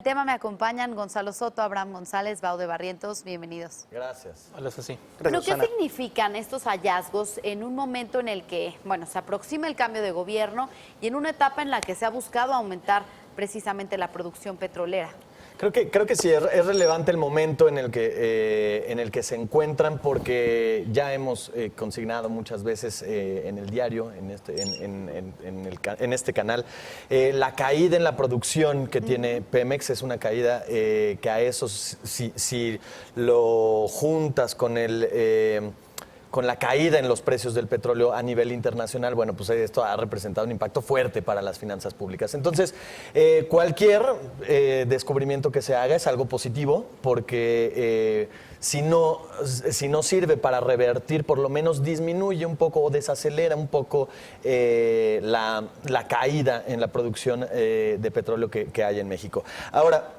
El tema me acompañan Gonzalo Soto, Abraham González, Baude Barrientos, bienvenidos. Gracias. Hola, Ceci. ¿Pero qué significan estos hallazgos en un momento en el que, se aproxima el cambio de gobierno y en una etapa en la que se ha buscado aumentar precisamente la producción petrolera? Creo que sí, es relevante el momento en el que se encuentran, porque ya hemos consignado muchas veces en el diario, en este canal, la caída en la producción que tiene Pemex es una caída que a eso, si lo juntas con con la caída en los precios del petróleo a nivel internacional, bueno, pues esto ha representado un impacto fuerte para las finanzas públicas. Entonces, cualquier descubrimiento que se haga es algo positivo, porque si no sirve para revertir, por lo menos disminuye un poco o desacelera un poco la caída en la producción de petróleo que hay en México. Ahora,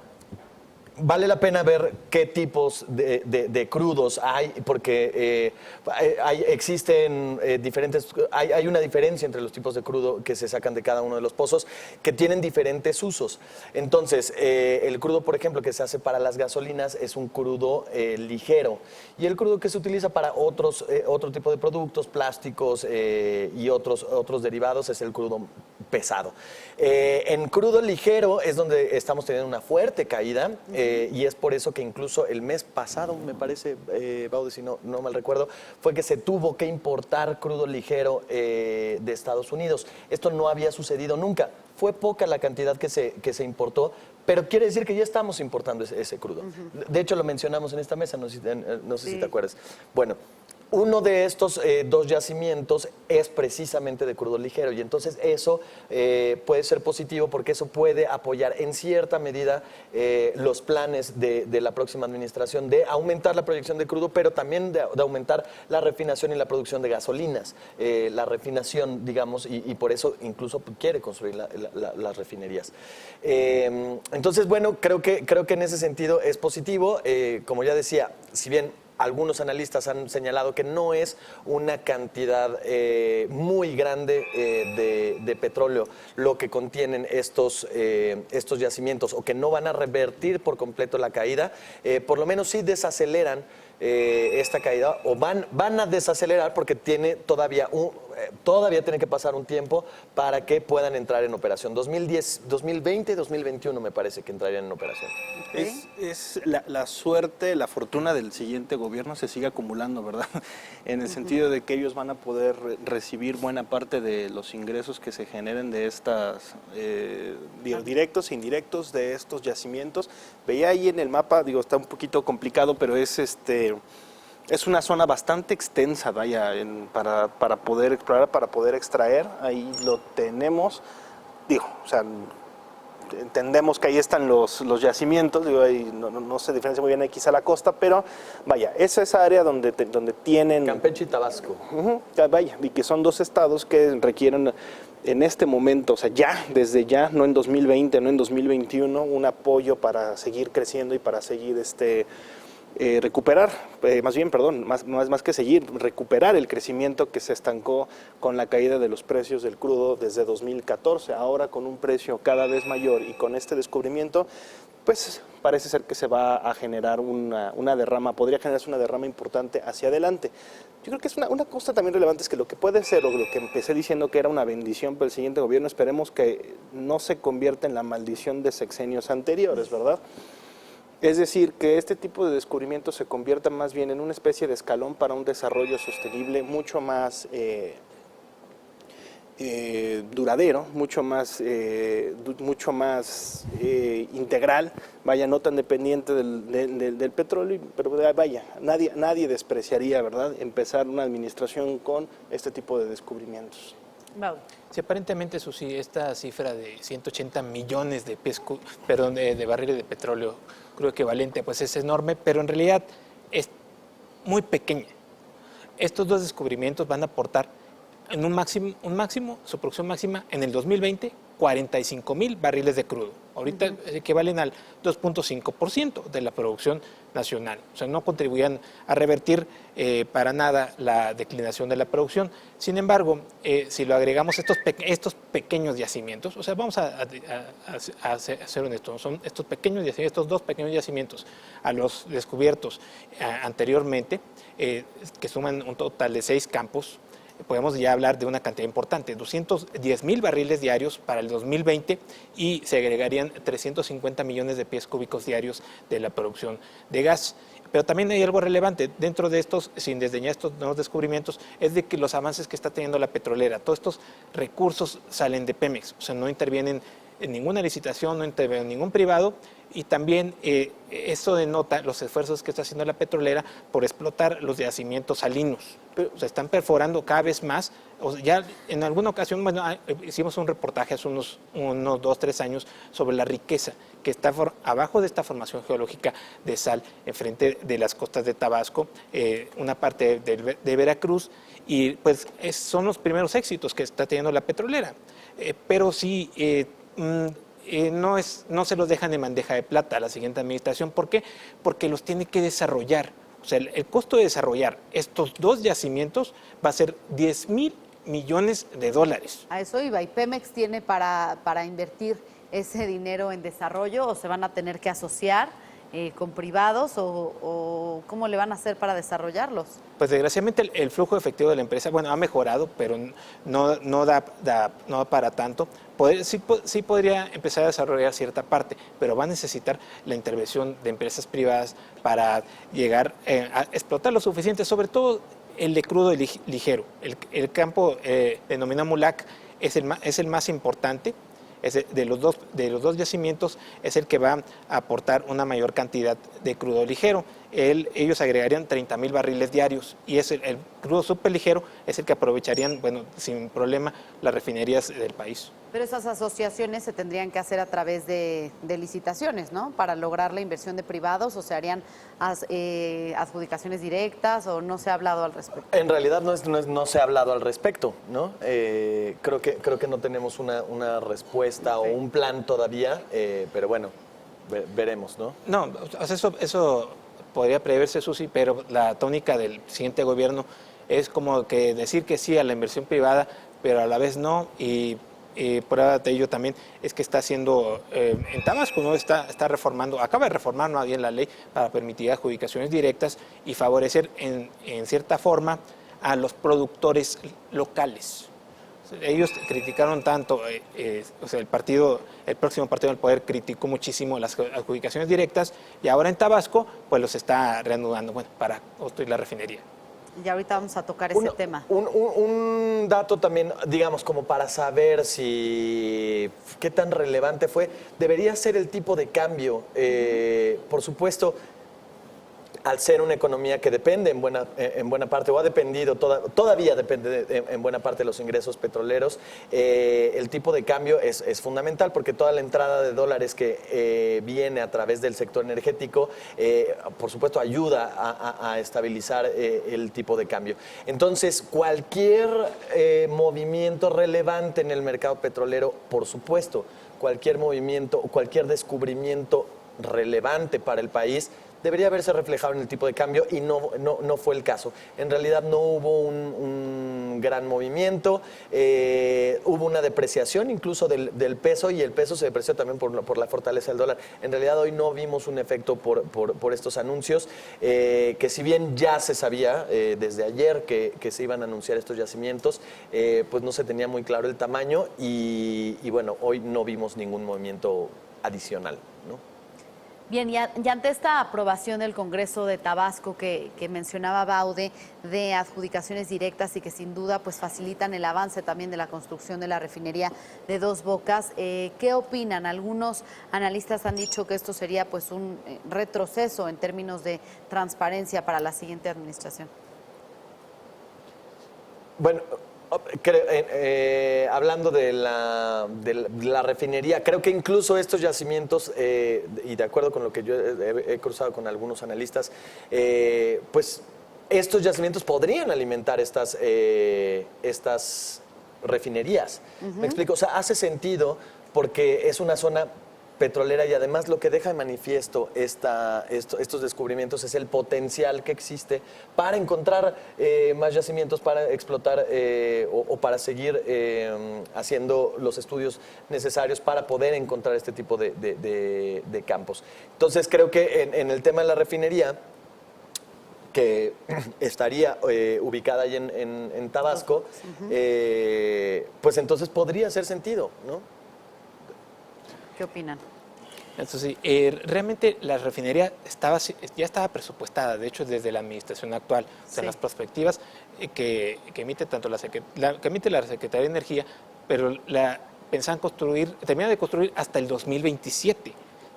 vale la pena ver qué tipos de crudos hay, porque existen diferentes, hay una diferencia entre los tipos de crudo que se sacan de cada uno de los pozos, que tienen diferentes usos. Entonces, el crudo, por ejemplo, que se hace para las gasolinas es un crudo ligero, y el crudo que se utiliza para otro tipo de productos, plásticos y otros derivados, es el crudo pesado. En crudo ligero es donde estamos teniendo una fuerte caída, y es por eso que incluso el mes pasado, me parece, Baude, si no mal recuerdo, fue que se tuvo que importar crudo ligero de Estados Unidos. Esto no había sucedido nunca. Fue poca la cantidad que se importó, pero quiere decir que ya estamos importando ese crudo. De hecho, lo mencionamos en esta mesa, no sé si te acuerdas. Bueno, uno de estos dos yacimientos es precisamente de crudo ligero, y entonces eso puede ser positivo, porque eso puede apoyar en cierta medida los planes de la próxima administración de aumentar la proyección de crudo, pero también de aumentar la refinación y la producción de gasolinas. La refinación, digamos, y por eso incluso quiere construir las refinerías. Entonces, bueno, creo que en ese sentido es positivo. Como ya decía, si bien algunos analistas han señalado que no es una cantidad muy grande de petróleo lo que contienen estos yacimientos, o que no van a revertir por completo la caída, por lo menos sí desaceleran esta caída, o van a desacelerar, porque todavía tiene que pasar un tiempo para que puedan entrar en operación. 2020 y 2021 me parece que entrarían en operación. Es la suerte, la fortuna del siguiente gobierno se sigue acumulando, ¿verdad? En el sentido de que ellos van a poder recibir buena parte de los ingresos que se generen de estas, directos e indirectos, de estos yacimientos. Veía ahí en el mapa, está un poquito complicado, pero es una zona bastante extensa, para poder explorar, para poder extraer. Ahí lo tenemos, entendemos que ahí están los yacimientos, ahí no se diferencia muy bien aquí a la costa, pero es esa área donde tienen... Campeche y Tabasco. Y que son dos estados que requieren en este momento, desde ya, no en 2020, no en 2021, un apoyo para seguir creciendo y para seguir recuperar, más que seguir, recuperar el crecimiento que se estancó con la caída de los precios del crudo desde 2014. Ahora, con un precio cada vez mayor y con este descubrimiento, pues parece ser que se va a generar una derrama, podría generarse una derrama importante hacia adelante. Yo creo que es una cosa también relevante, es que lo que puede ser, o lo que empecé diciendo que era una bendición para el siguiente gobierno, esperemos que no se convierta en la maldición de sexenios anteriores, ¿verdad? Es decir, que este tipo de descubrimientos se convierta más bien en una especie de escalón para un desarrollo sostenible mucho más duradero, mucho más integral, no tan dependiente del petróleo, pero nadie despreciaría, ¿verdad?, empezar una administración con este tipo de descubrimientos. Sí, aparentemente, Susi, esta cifra de 180 millones de barriles de petróleo crudo equivalente, pues es enorme, pero en realidad es muy pequeña. Estos dos descubrimientos van a aportar en un máximo, su producción máxima en el 2020, 45,000 barriles de crudo. Ahorita equivalen al 2.5% de la producción nacional. O sea, no contribuían a revertir para nada la declinación de la producción. Sin embargo, si lo agregamos estos pequeños yacimientos, o sea, vamos a ser honestos, son estos pequeños yacimientos, estos 2 pequeños yacimientos a los descubiertos anteriormente, que suman un total de 6 campos, podemos ya hablar de una cantidad importante, 210,000 barriles diarios para el 2020 y se agregarían 350 millones de pies cúbicos diarios de la producción de gas. Pero también hay algo relevante dentro de estos, sin desdeñar estos nuevos descubrimientos, es de que los avances que está teniendo la petrolera, todos estos recursos salen de Pemex, o sea, no intervienen en ninguna licitación, no interviene ningún privado, y también eso denota los esfuerzos que está haciendo la petrolera por explotar los yacimientos salinos. O sea, están perforando cada vez más. O sea, ya en alguna ocasión, bueno, hicimos un reportaje hace unos 2, 3 años sobre la riqueza que está abajo de esta formación geológica de sal, enfrente de las costas de Tabasco, una parte de Veracruz, y pues son los primeros éxitos que está teniendo la petrolera. Pero sí, no se los dejan en bandeja de plata a la siguiente administración. ¿Por qué? Porque los tiene que desarrollar. O sea, el costo de desarrollar estos 2 yacimientos va a ser $10,000 millones. A eso iba. ¿Y Pemex tiene para invertir ese dinero en desarrollo o se van a tener que asociar con privados o cómo le van a hacer para desarrollarlos? Pues desgraciadamente el flujo efectivo de la empresa, bueno, ha mejorado, pero no da para tanto. Sí podría empezar a desarrollar cierta parte, pero va a necesitar la intervención de empresas privadas para llegar a explotar lo suficiente, sobre todo el de crudo ligero. El campo denominado MULAC es el más importante. De los dos yacimientos es el que va a aportar una mayor cantidad de crudo ligero. Ellos agregarían 30,000 barriles diarios y el crudo superligero es el que aprovecharían, bueno, sin problema las refinerías del país. Pero esas asociaciones se tendrían que hacer a través de licitaciones, ¿no? Para lograr la inversión de privados, o se harían adjudicaciones directas, o no se ha hablado al respecto. En realidad no se ha hablado al respecto, ¿no? Creo que no tenemos una respuesta o un plan todavía, pero bueno, veremos, ¿no? No, o sea, eso podría preverse, Susi, pero la tónica del siguiente gobierno es como que decir que sí a la inversión privada, pero a la vez no, y prueba de ello también es que está haciendo en Tabasco, ¿no? Está reformando, acaba de reformar más bien la ley para permitir adjudicaciones directas y favorecer en cierta forma a los productores locales. Ellos criticaron tanto, o sea, el próximo partido del poder criticó muchísimo las adjudicaciones directas y ahora en Tabasco pues los está reanudando, bueno, para construir la refinería. Y ahorita vamos a tocar ese tema. Un dato también, digamos, como para saber qué tan relevante fue, debería ser el tipo de cambio. Por supuesto, al ser una economía que depende en buena parte, o ha dependido, todavía depende en buena parte de los ingresos petroleros, el tipo de cambio es fundamental porque toda la entrada de dólares que viene a través del sector energético, por supuesto, ayuda a estabilizar el tipo de cambio. Entonces, cualquier movimiento relevante en el mercado petrolero, por supuesto, cualquier movimiento, cualquier descubrimiento relevante para el país, debería haberse reflejado en el tipo de cambio y no fue el caso. En realidad no hubo un gran movimiento, hubo una depreciación incluso del peso y el peso se depreció también por la fortaleza del dólar. En realidad hoy no vimos un efecto por estos anuncios, que si bien ya se sabía desde ayer que se iban a anunciar estos yacimientos, pues no se tenía muy claro el tamaño y bueno, hoy no vimos ningún movimiento adicional, ¿no? Bien, y ante esta aprobación del Congreso de Tabasco que mencionaba Baude, de adjudicaciones directas y que sin duda pues facilitan el avance también de la construcción de la refinería de Dos Bocas, ¿qué opinan? Algunos analistas han dicho que esto sería pues un retroceso en términos de transparencia para la siguiente administración. Bueno, hablando de la refinería, creo que incluso estos yacimientos, y de acuerdo con lo que yo he cruzado con algunos analistas, pues estos yacimientos podrían alimentar estas refinerías. ¿Me explico? O sea, hace sentido porque es una zona petrolera y además lo que deja de manifiesto estos descubrimientos es el potencial que existe para encontrar más yacimientos, para explotar o para seguir haciendo los estudios necesarios para poder encontrar este tipo de campos. Entonces creo que en el tema de la refinería, que estaría ubicada ahí en Tabasco, pues entonces podría hacer sentido, ¿no? ¿Qué opinan? Entonces, realmente la refinería ya estaba presupuestada, de hecho, desde la administración actual. O sea, las perspectivas que emite tanto que emite la Secretaría de Energía, pero pensaban terminar de construir hasta el 2027.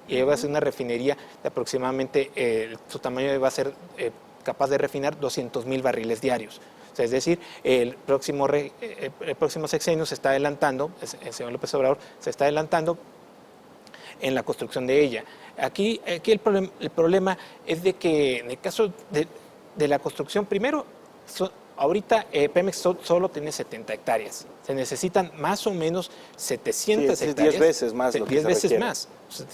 Y va a ser una refinería de aproximadamente, su tamaño va a ser capaz de refinar 200,000 barriles diarios. O sea, es decir, el próximo sexenio se está adelantando, el señor López Obrador se está adelantando en la construcción de ella. Aquí el problema es de que en el caso de la construcción, primero, ahorita Pemex solo tiene 70 hectáreas. Se necesitan más o menos 700 hectáreas. 10 veces más. 10 veces más. O sea,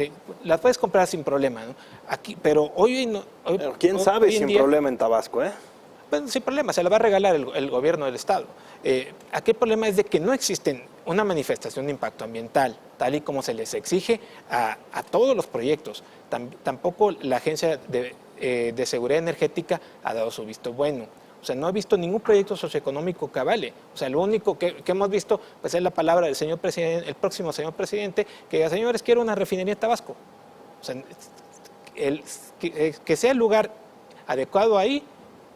las puedes comprar sin problema, ¿no? Aquí, pero ¿quién sabe sin día, problema en Tabasco, Bueno, sin problema, se la va a regalar el gobierno del Estado. Aquí el problema es de que no existen una manifestación de impacto ambiental, tal y como se les exige a todos los proyectos. Tampoco la Agencia de Seguridad Energética ha dado su visto bueno. O sea, no ha visto ningún proyecto socioeconómico que avale. O sea, lo único que hemos visto pues, es la palabra del señor presidente, el próximo señor presidente, que diga, señores, quiero una refinería en Tabasco. O sea, que sea el lugar adecuado ahí,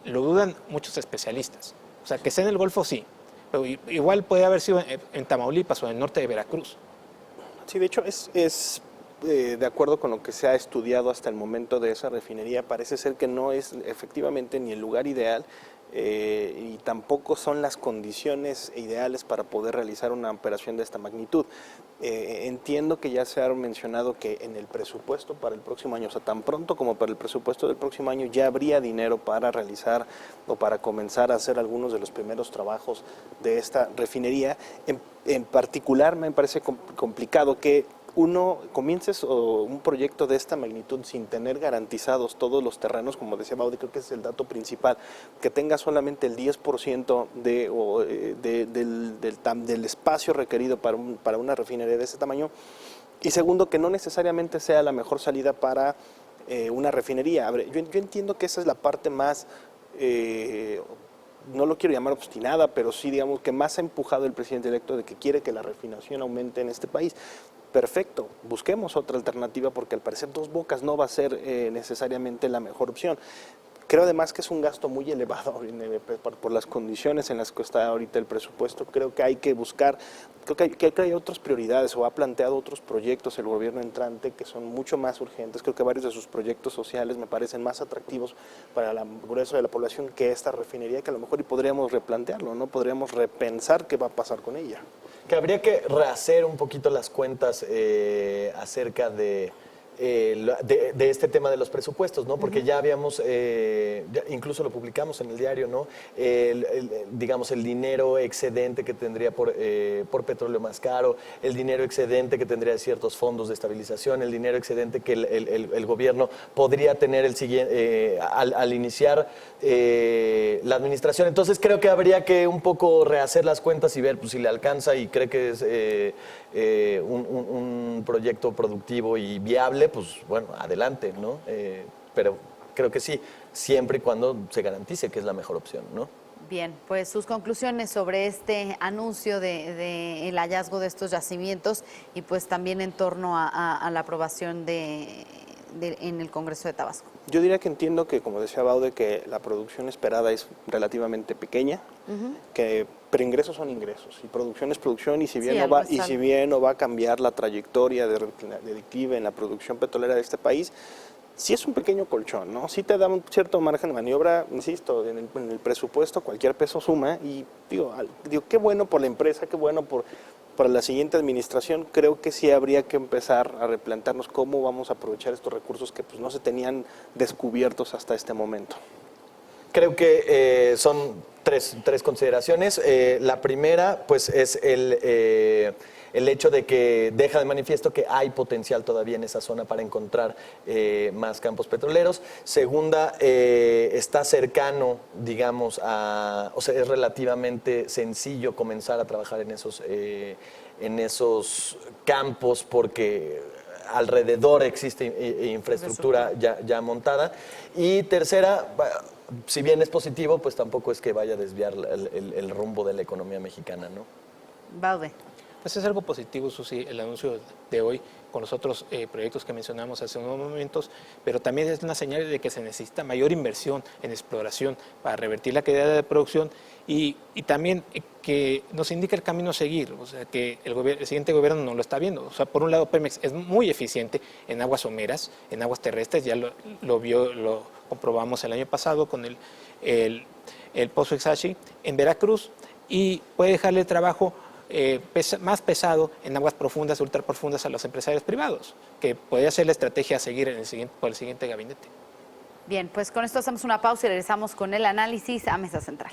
lo dudan muchos especialistas. O sea, que sea en el Golfo, sí. Pero igual puede haber sido en Tamaulipas o en el norte de Veracruz. Sí, de hecho, es de acuerdo con lo que se ha estudiado hasta el momento de esa refinería, parece ser que no es efectivamente ni el lugar ideal y tampoco son las condiciones ideales para poder realizar una operación de esta magnitud. Entiendo que ya se ha mencionado que en el presupuesto para el próximo año, o sea, tan pronto como para el presupuesto del próximo año, ya habría dinero para realizar o para comenzar a hacer algunos de los primeros trabajos de esta refinería. En particular me parece complicado que comiences un proyecto de esta magnitud sin tener garantizados todos los terrenos, como decía Baudi, creo que ese es el dato principal, que tenga solamente el 10% del espacio requerido para una refinería de ese tamaño, y segundo, que no necesariamente sea la mejor salida para una refinería. A ver, yo entiendo que esa es la parte más... no lo quiero llamar obstinada, pero sí, digamos, que más ha empujado el presidente electo de que quiere que la refinación aumente en este país. Perfecto, busquemos otra alternativa porque al parecer Dos Bocas no va a ser necesariamente la mejor opción. Creo además que es un gasto muy elevado por las condiciones en las que está ahorita el presupuesto. Creo que hay que buscar, creo que hay otras prioridades o ha planteado otros proyectos el gobierno entrante que son mucho más urgentes. Creo que varios de sus proyectos sociales me parecen más atractivos para el grueso de la población que esta refinería, que a lo mejor y podríamos replantearlo, ¿no? Podríamos repensar qué va a pasar con ella. Que habría que rehacer un poquito las cuentas acerca de este tema de los presupuestos, ¿no? Porque ya habíamos, incluso lo publicamos en el diario, ¿no? Digamos, el dinero excedente que tendría por petróleo más caro, el dinero excedente que tendría ciertos fondos de estabilización, el dinero excedente que el gobierno podría tener al iniciar la administración. Entonces creo que habría que un poco rehacer las cuentas y ver pues, si le alcanza y cree que es un proyecto productivo y viable, pues bueno, adelante, ¿no? Pero creo que sí, siempre y cuando se garantice que es la mejor opción, ¿no? Bien, pues sus conclusiones sobre este anuncio el hallazgo de estos yacimientos y pues también en torno a la aprobación en el Congreso de Tabasco. Yo diría que entiendo que, como decía Baude, que la producción esperada es relativamente pequeña, pero ingresos son ingresos y producción es producción, y si bien no va a cambiar la trayectoria de declive en la producción petrolera de este país, sí es un pequeño colchón, ¿no? Sí te da un cierto margen de maniobra, insisto, en el presupuesto cualquier peso suma, y digo, qué bueno por la empresa, qué bueno para la siguiente administración. Creo que sí habría que empezar a replantearnos cómo vamos a aprovechar estos recursos que pues no se tenían descubiertos hasta este momento. Creo que son tres consideraciones. La primera, pues, es el hecho de que deja de manifiesto que hay potencial todavía en esa zona para encontrar más campos petroleros. Segunda, está cercano, digamos, o sea, es relativamente sencillo comenzar a trabajar en esos campos porque alrededor existe infraestructura ya montada. Y tercera, si bien es positivo, pues tampoco es que vaya a desviar el rumbo de la economía mexicana, ¿no? Baude. Pues es algo positivo, Susi, el anuncio de hoy con los otros proyectos que mencionamos hace unos momentos, pero también es una señal de que se necesita mayor inversión en exploración para revertir la caída de producción y también que nos indica el camino a seguir, o sea, que el siguiente gobierno no lo está viendo. O sea, por un lado, Pemex es muy eficiente en aguas someras, en aguas terrestres, ya lo comprobamos el año pasado con el Pozo Ixachi en Veracruz, y puede dejarle trabajo más pesado en aguas profundas, ultraprofundas a los empresarios privados, que podría ser la estrategia a seguir por el siguiente gabinete. Bien, pues con esto hacemos una pausa y regresamos con el análisis a Mesa Central.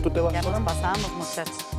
¿Tú te vas? Ya nos pasamos, muchachos.